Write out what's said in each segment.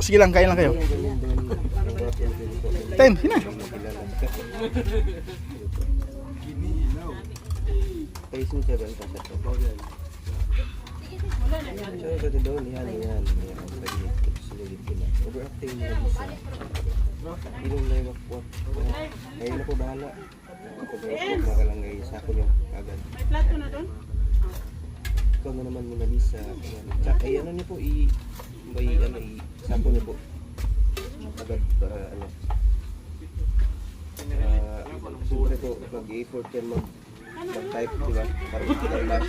Sige lang, kain lang kayo. Ten, sina. Paisin siya ba? Siya ka doon, yan. Silid ko na. Overacting na isa. Ilong na yung makuha. Ngayon na po bahala. Overacting na ka lang ngayon. Sako niyo agad. May plato na doon? Ikaw na naman muna Lisa. Ay ano niyo po sako niyo po. Agad para ano. Siyempre po mag-effort yan mag-type, di ba? Para mag-dash.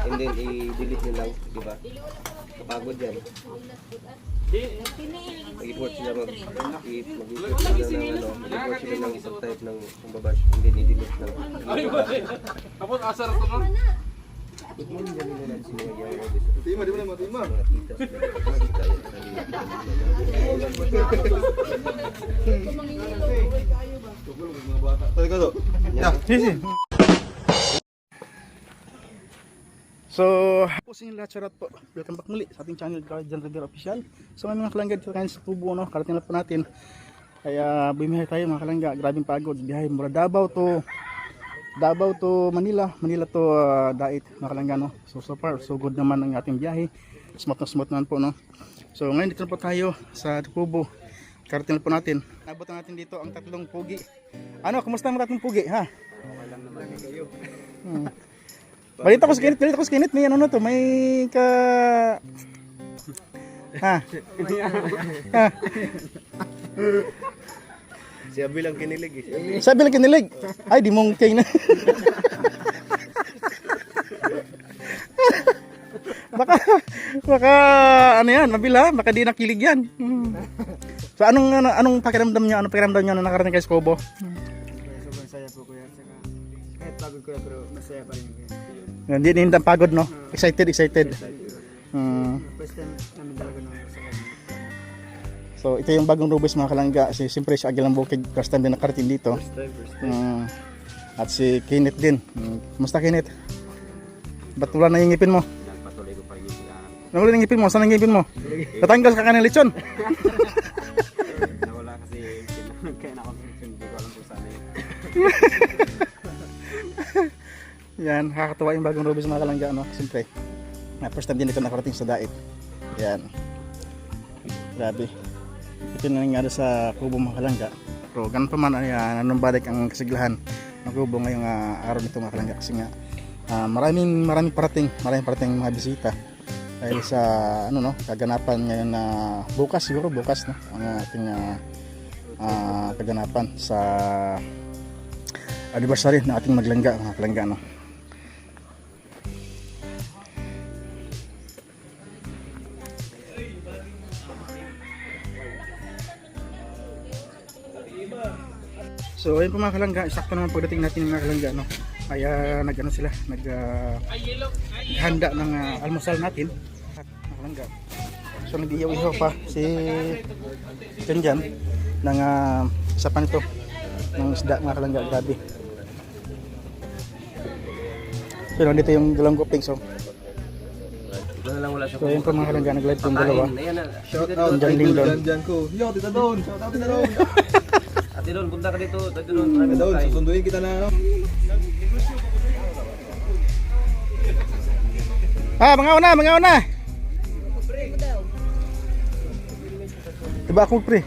And then i-delete nyo lang, di ba? Kapagod yan. Mag-effort sila mag-effort sila ng pag-type ng babash. And then i-delete lang. Tapos asar ito no? Good morning, dyan nila lang sila yung Tima, di ba naman tima? mga titas. Makikita yan. Tadi ka to? Sisi. So, po sa inyo lahat, shoutout po. Welcome back muli sa ating channel, Guardian Rivera Official. So, may mga kalangga dito kayo sa tubo, no? Karating na po natin. Kaya, bumiyahe tayo mga kalangga. Grabing pagod. Biyahe mula Davao to Manila. Manila to Dait, mga kalangga, no? So far, so good naman ang ating biyahe. Smooth naman po, no? So, ngayon dito na po tayo sa tubo. Karating na po natin. Nabutan natin dito ang tatlong pugi. Ano, kumusta ang tatlong pugi, ha? Okay lang naman kayo. Balita ko sa kinit, may ano na to, may ka... Ha? Ha? Si Abel ang kinilig eh. Sabi lang kinilig. Ay, di mong kay na. baka ano yan, mabila, baka di nakilig yan. So anong pakiramdam niyo? Anong pakiramdam niyo na nakarating kay Scobo? Sobrang saya po kuya. Saka kahit pagod kuya pero masaya pa rin kuya. Hindi hindang pagod, no? Excited. First time namin talaga nung sa kanya. So ito yung bagong Rubis mga kalangga. Siyempre si Agilang Bukid, first time din nakarating dito. First time. At si Kenneth din. Kumusta Kenneth? Ba't wala na yung ngipin mo? Patuloy ko pa rin yung sinahan. Nawala yung ngipin mo? Saan ang ngipin mo? Natanggal ka kanang lechon. Nawala kasi kaya na ako hindi ko alam kung saan eh. Yan, nakakatuwa yung bagong Rubis mga kalangga, no? Siyempre, first time din ito nakarating sa Dait. Yan. Grabe. Ito na nangyari sa Kubo mga kalangga. Pero ganun pa man, nanumbalik ang kasiglahan ng Kubo ngayong araw nito mga kalangga. Kasi nga, maraming parating mga bisita. Dahil sa, kaganapan ngayon na bukas no? Ang ating kaganapan sa anniversary ng ating maglangga mga kalangga, no? So ayun po mga kalangga, sakto naman pagdating natin mga kalangga, no? Kaya naghanda ng almusal natin at mga kalangga. So nag-iyaw-iyaw pa si Janjan ng isa pa nito ng isda mga kalangga, grabe. So nandito yung dalawang guping, so ayun po mga kalangga, nag-live yung dalawa. Shout out Janjan ko. Yo, tita Don. Shout out tita Don. Ate Don, punta ka dito. Ate Don, Tita Don, susunduin kita na, no? Mga una. Diba ako pre?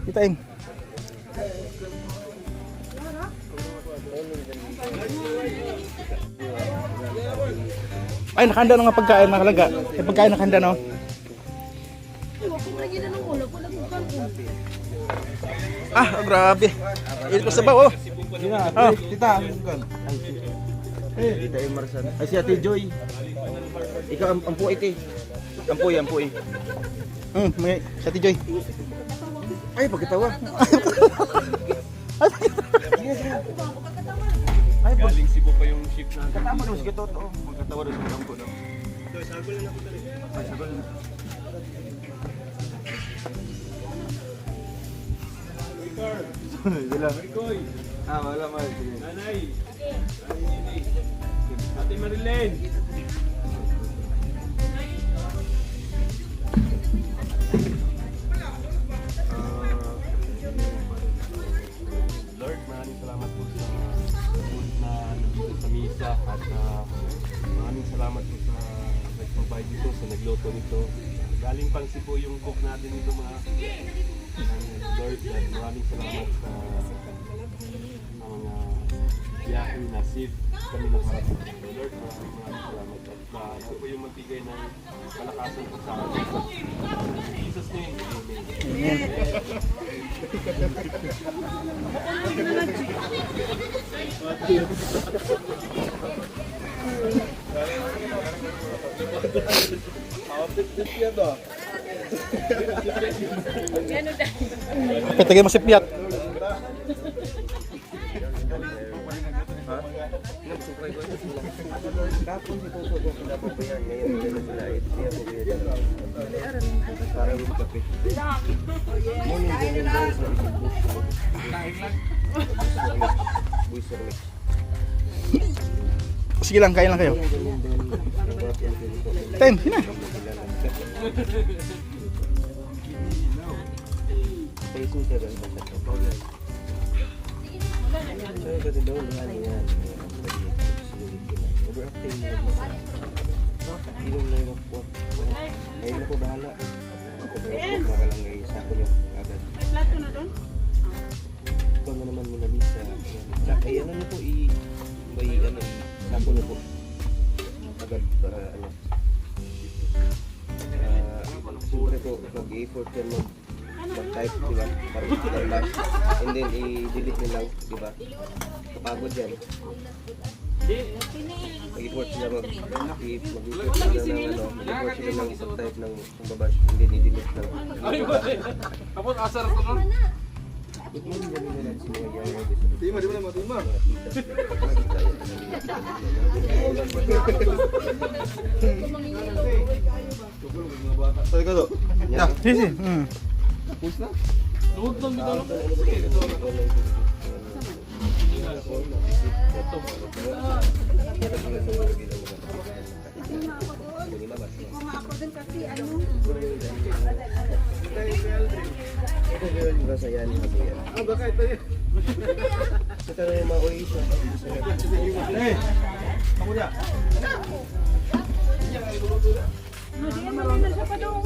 Kitain. Ay, nakahanda na nga pagkain mga kalangga. Yung pagkain nakahanda, no? Grabe. Ilit ko sa baw, oh. Tita, Tita Emerson. Ay si Ate Joy. Ikaw ang puit eh. Ampuy. May sa Joy. Ay, pagkatawa. ay, galing Cebu pa yung ship natin. Katama naman si Katoto. Magkatawa rin sa kampo daw. Sagol na po talaga. Ay, sagol na. Sila. Wala man. Nanay. Lord, maraming salamat po sa food na nandito sa misa at maraming salamat po sa nag-provide dito, sa nagluto nito. Galing pang Cebu yung cook natin dito mga Lord, at maraming salamat sa mga biyahe na safe kami nakarating dito. Lord, maraming salamat at ito po yung magbigay ng kalakasan po sa amin. In Jesus' name, amen. Patagay mo si Piat. Kapon si Tuto ko kung dapat ba yan, ngayon nila sila ay siya po kaya dyan. Para rin kape. Morning din yung daw sa Buiser mix. Sige lang, kain lang kayo. Time, sina. Facebook 7 so kasi daw yan yan. Overacting na ilong na yung po. Ngayon na po bahala. Overacting na lang ngayon sa ako yung agad. May plato na doon? Ito na naman Mona Lisa. Ay ano na po sako na po. Agad para ano. Siyempre po mag-effort yan mag-type, di ba? Para mag-flash. And then i-delete nyo lang, di ba? Kapagod yan. Mag-effort sila mag-effort sila ng isang-type ng babash. And then i-delete lang. Kapag asar ko nun. Good morning, galing na natin mga yaya. Tima, di ba naman tima? Sorry ka to. Yeah. Sisi. Push na? Luhod lang dito lang. Ako din kasi ano. Yung saya niya kasi yan. Baka ito yun. Ito na yung mga oy siya. Eh! Ako na. Marami na siya pa doon.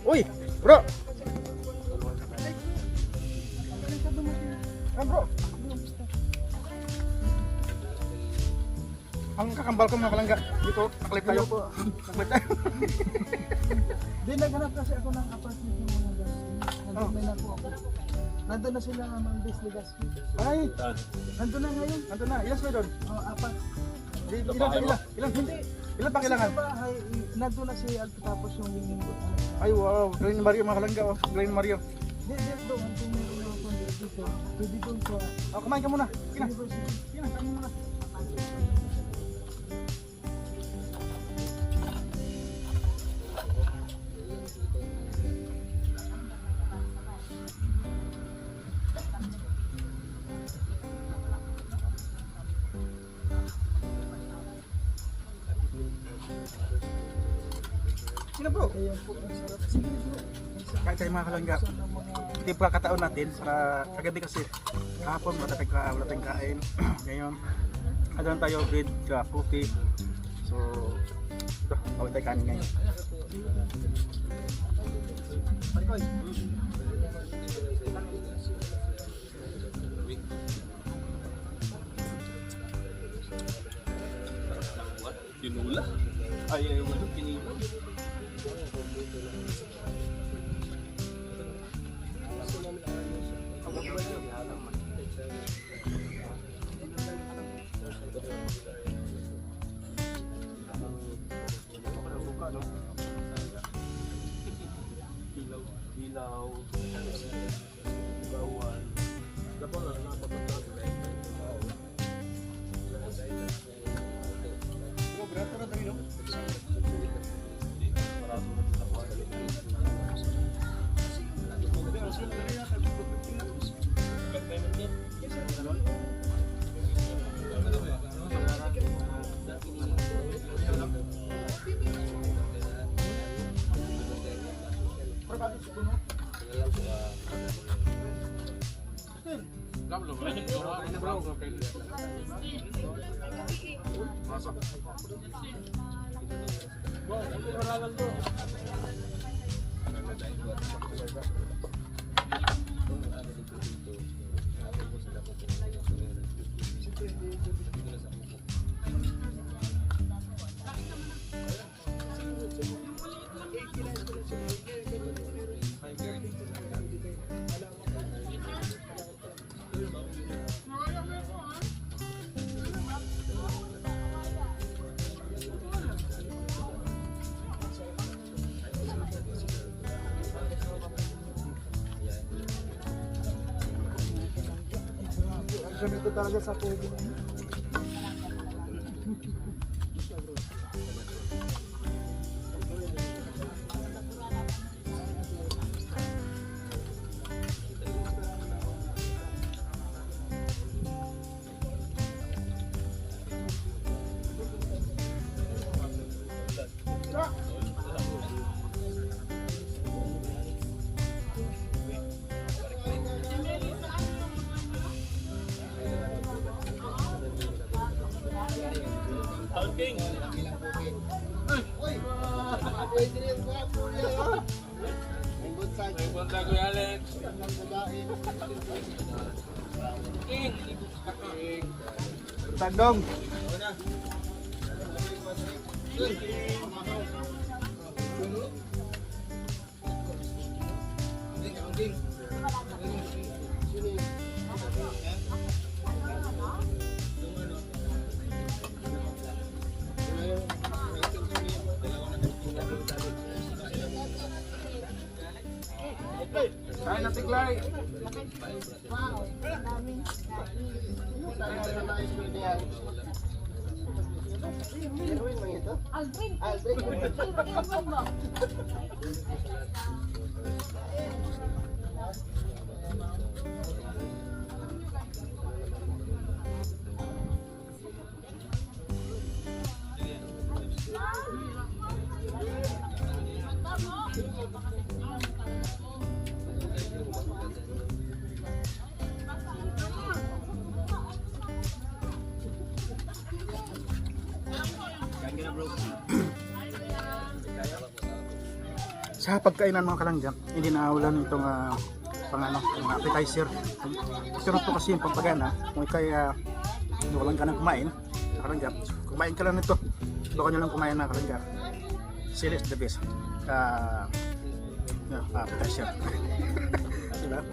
Uy, bro. Bro. Ang kakambal ko mga kalangga dito, naklip tayo po. Naklip tayo. Di naghanap kasi ako ng apartment ng mga Gaspi. Nandun na po ako. Nandun na sila ng Base Legaspi. Ay, Nandun na ngayon. ando na. Ilas mo doon? Apat. Ilan pa kailangan? Sa bahay, nandun na si Alto tapos yung winging boat. Ay, wow. Green Mario mga kalangga. Oh. Green Mario. Di doon. Kung may ulo ko dito. Pwede doon sa Oh, kumain ka muna. Sige na. university. Sige na, kain mo muna. Sige na bro. Ayan po. Ang sarap. Sige bro. Kain tayo mga kalangga. Ito yung pagkakataon natin sa kagabi kasi kahapon wala tayong kain. Ngayon, ano tayo with puti. So, ito, bawal tayo kanin ngayon. Parikoy. Kinula? Ay, ano, kinula? Ilaw, gawan. Dapat na napapagod. Ganito talaga sa Pugo. Tagdong. Kain na tiglay. Sa pagkainan mga kalangga, hindi naawalan itong yung appetizer. Pero ito kasi yung pampagana, kung ikay walang ka nang kumain, mga kalangga, kumain ka lang nito. Baka nyo lang kumain mga kalangga. Sili is the best. Appetizer. Diba?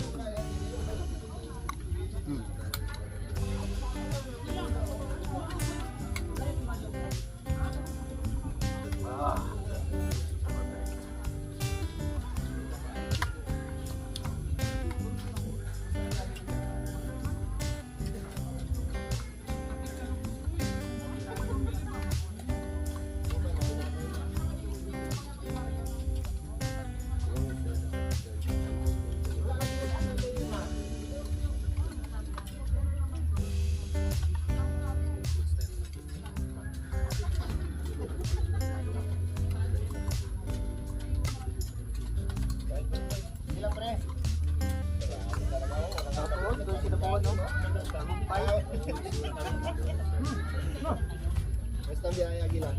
Basta biyaya gila.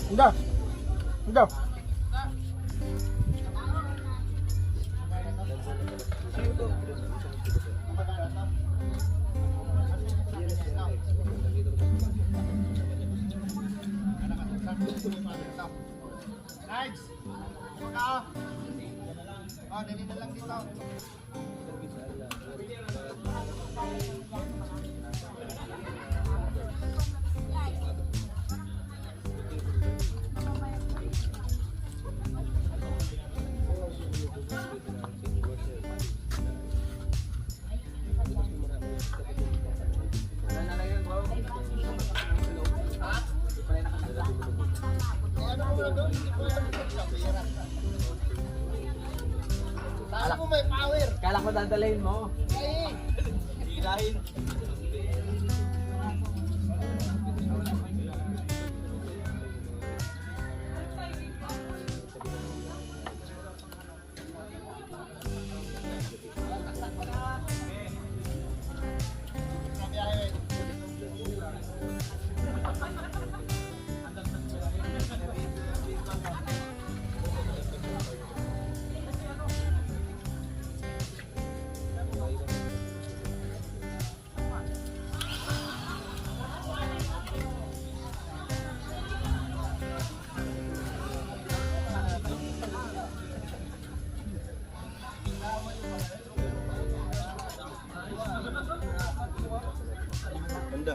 Enggak. Enggak. Nice. Oh, dali na lang dito. Kala ko dadalhin mo. Ganda.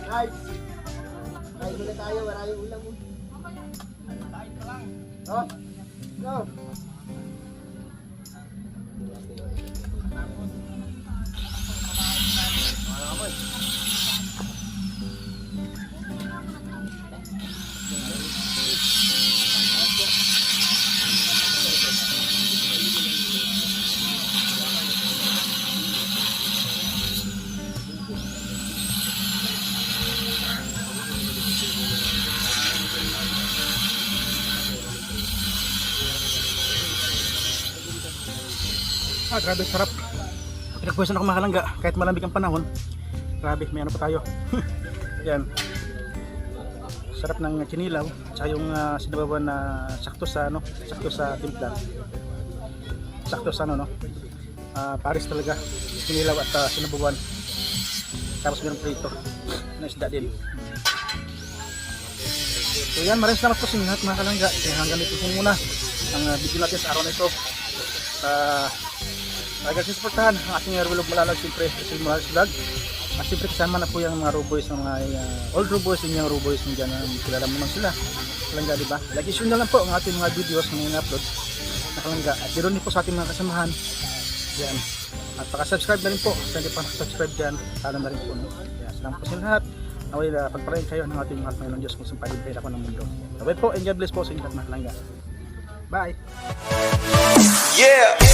Guys, kain muna tayo, maraming ulam mo. Oh, go. Grabe sarap. Pinagpuwisan ako mga kalangga kahit malamig ang panahon. Grabe, may ano pa tayo. Yan. Sarap ng chinilaw, tsaka yung sinabawan na sakto sa timpla. Sakto sa ano no. Paris talaga. Chinilaw at sinabawan. Tapos meron prito. Na isda din. So yan, maraming salamat po sa inyo lahat mga kalangga. Hanggang dito po muna ang video natin sa araw na ito. Talagang susuportahan ang ating Rubelog Malalag, siyempre kasi Malalag Vlog. At siyempre kasama na po yung mga Ruboys, ng mga old Ruboys, yung Ruboys nandyan na kilala mo lang sila. Kalangga, diba? Like issue na lang po ang ating mga videos na in-upload na kalangga. At ganoon din po sa ating mga kasamahan Yan. At paka-subscribe na rin po. Kung hindi pa nakasubscribe dyan, talo na rin po. No? Kaya salamat po sa lahat. Naway pagparayin kayo ng ating mahal ng Diyos kung saan pagpapalin ako ng mundo. Naway po, and God bless po sa inyo at mga kalangga. Bye! Yeah.